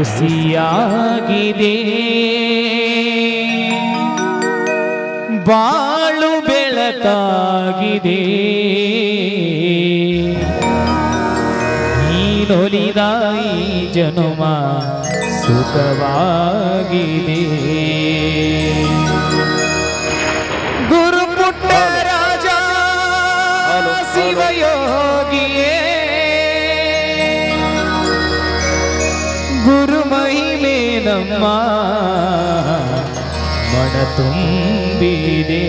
ಖುಷಿಯಾಗಿದೆ ಬಾಳು ಬೆಳಕಾಗಿದೆ ನೀನೊಲಿದ ಈ ಜನುಮ ಸುಖವಾಗಿದೆ ಗುರು ಪುಟ್ಟ ರಾಜ ಶಿವಯೋಗಿಯೇ ಗುರು ಮಹಿಮೆ ನಮ್ಮ ಮನ ತುಂಬಿದೆ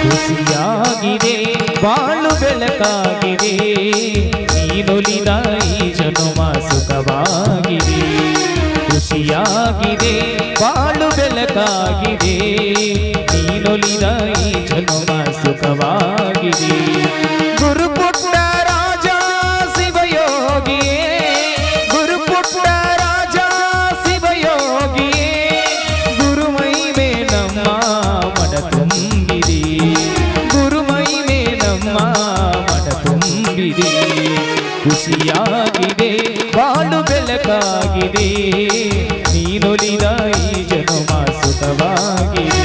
ಖುಷಿಯಾಗಿದೆ ಬಾಳು ಬೆಳಕಾಗಿದೆ ನೀನೊಲಿದ ಈ ಜನುಮ ಸುಖವಾಗಿದೆ ಖುಷಿಯಾಗಿದೆ ಬಾಳು ಬೆಳಕಾಗಿದೆ ನೀನೊಲಿದ ಈ ಜನುಮ ಸುಖವಾಗಿದೆ ಗುರು ಪುಟ್ಟ ರಾಜ ಶಿವಯೋಗಿಯೇ ಗುರು ಪುಟ್ಟ ರಾಜ ಶಿವಯೋಗಿಯೇ ಗುರು ಮಹಿಮೆ ನಮ್ಮ ಮನ ತುಂಬಿದೆ ಗುರು ಮಹಿಮೆ ನಮ್ಮ ಮನ ತುಂಬಿದೆ ಖುಷಿಯಾಗಿದೆ ಬಾಳು ಬೆಳಕಾಗಿದೆ ನೀನೊಲಿದ ಈ ಜನುಮ ಸುಖವಾಗಿದೆ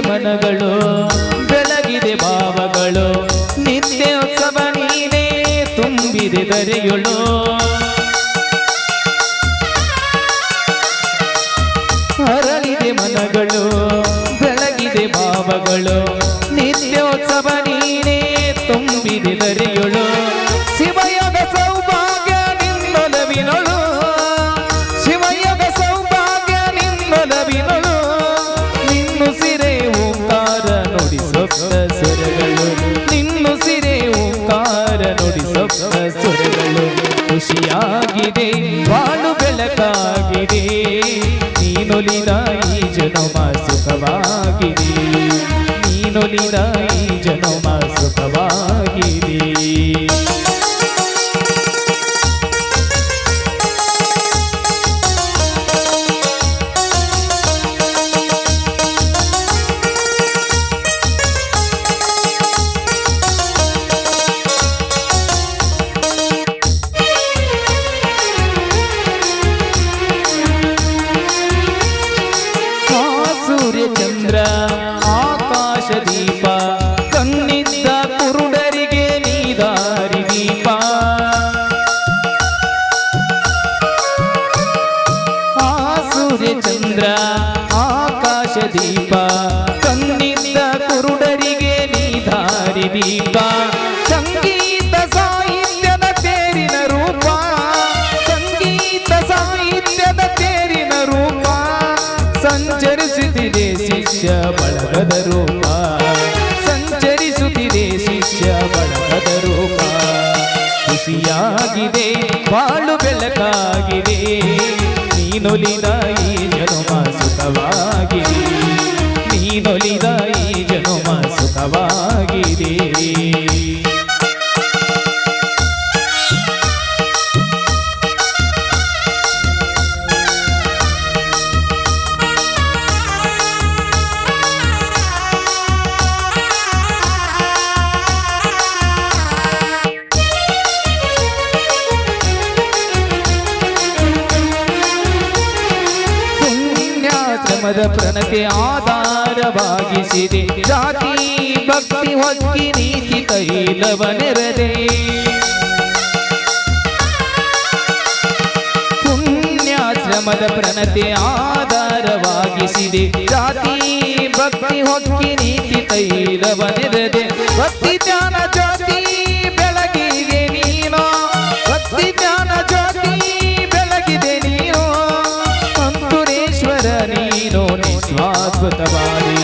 ಮನಗಳು ಬೆಳಗಿದೆ ಭಾವಗಳು ನಿತ್ಯ ಉತ್ಸವ ನೀನೇ ತುಂಬಿದೆ ದರೆಯೊಳು ಹರಳಿದೆ ಮನಗಳು ಬೆಳಗಿದೆ ಭಾವಗಳು ನಿತ್ಯೋತ್ಸವ ನೀನೇ ತುಂಬಿದೆ ದರೆಯೊಳು ಶಿವಯೋಗ ಸೌಭಾಗ್ಯ ನಿನ್ನೊಲವಿನೊಳು ಶಿವಯೋಗ ಸೌಭಾಗ್ಯ ನಿನ್ನೊಲವಿನೊಳು ನಿನ್ನುಸಿರೆ ಓಂಕಾರ ನುಡಿ ಸಪ್ತ ಸ್ವರಗಳು ನಿನ್ನುಸಿರೆ ಓಂಕಾರ ನುಡಿ ಸಪ್ತ ಸ್ವರಗಳು ಖುಷಿಯಾಗಿದೆ ಬಾಳು ಬೆಳಕಾಗಿದೆ ನೀನೊಲಿದ ಈ ಜನುಮ ಸುಖವಾಗಿದೆ ನೀನೊಲಿದ ಈ ಜನುಮ ಸುಖವಾಗಿದೆ ಚಂದ್ರ ಆಕಾಶ ದೀಪ ಕಣ್ಣಿದ್ದ ಕುರುಡರಿಗೆ ನೀದಾರಿ ದೀಪ ಆ ಸೂರ್ಯ ಚಂದ್ರ ಆಕಾಶ ದೀಪ ಕಣ್ಣಿದ್ದ ಕುರುಡರಿಗೆ ನೀದಾರಿ ದೀಪ ಸಂಗೀತ ಸಾಹಿತ್ಯದ ತೇರಿನ ರೂಪ ಸಂಗೀತ ಸಾಹಿತ್ಯದ ತೇರಿನ ರೂಪ ಸಂಚರಿಸುತ್ತಿದೆ ಶಿಷ್ಯ ಬಳಗದ ರೂಪ ಸಂಚರಿಸುತ್ತಿದೆ ಶಿಷ್ಯ ಬಳಗದ ರೂಪ ಖುಷಿಯಾಗಿದೆ ಬಾಳು ಬೆಳಕಾಗಿದೆ ನೀನೊಲಿದ ಈ ಜನುಮ ಸುಖವಾಗಿದೆ ನೀನೊಲಿದ ಈ ಜನುಮ ಸುಖವಾಗಿದೆ ಧರ್ಮದ ಪ್ರಣತೆ ಆಧಾರವಾಗಿಸಿದೆ ಜಾತಿ ಭಕ್ತಿ ಹೊಕ್ಕಿ ನೀತಿ ತೈಲವನೆರದೆ ಪುಣ್ಯಾಶ್ರಮ ಶ್ರಮದ ಪ್ರಣತೆ ಆಧಾರವಾಗಿಸಿದೆ ಜಾತಿ ಭಕ್ತಿ ಹೊಕ್ಕಿ ನೀತಿ ತೈಲವನೆರದೆ ಭಕ್ತಿ ಜ್ಞಾನ ಜ್ಯೋತಿ ಬೆಳಗಿದೆ ನೀನು ಭಕ್ತಿ ಜ್ಞಾನ ಜ್ಯೋತಿ ಬೆಳಗಿದೆ ನೀನು ಸಂತುರೇಶ್ವರ ನೀನು ನಿಸ್ವಾದ್ಭುತವಾದಿ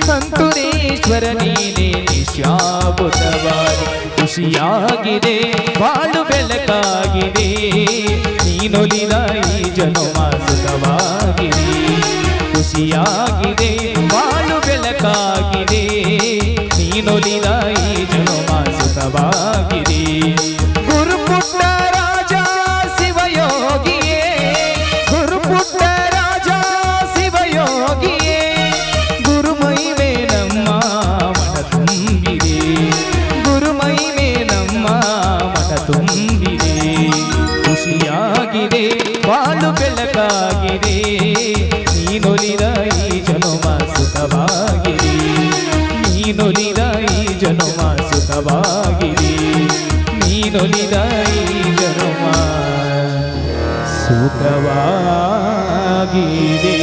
ಸಂತುರೇಶ್ವರ ನೀನೇ ನಿಶ್ಯಾಭುತವಾದಿ ಖುಷಿಯಾಗಿದೆ ಬಾಳು ಬೆಳಕಾಗಿದೆ ನೀನೊಲಿದ ಈ ಜನುಮ ಸುಖವಾಗಿದೆ ಖುಷಿಯಾಗಿದೆ ಬಾಳು ಬೆಳಕಾಗಿದೆ ನೀನೊಲಿದ ಈ ಜನುಮ ಸುಖವಾಗಿದೆ ಗುರುಪುಟ್ಟ ರಾಜ ಶಿವಯೋಗಿಯೇ ಗುರುಪುಟ್ಟ ರಾಜ ಶಿವಯೋಗಿಯೇ ಗುರುಮಹಿಮೆ ನಮ್ಮ ಮನ ತುಂಬಿದೆ ಗುರುಮಹಿಮೆ ನಮ್ಮ ಮನ ತುಂಬಿದೆ ಖುಷಿಯಾಗಿದೆ ಬಾಳು ಬೆಳಕಾಗಿದೆ ನೀನೊಲಿದ ಈ ಜನುಮ ಸುಖವಾಗಿದೆ ನೀನೊಲಿದ ಈ ಜನುಮ ಸುಖವಾಗಿದೆ ನೀನೊಲಿದ ಈ ಜನುಮ ಸುಖವಾಗಿದೆ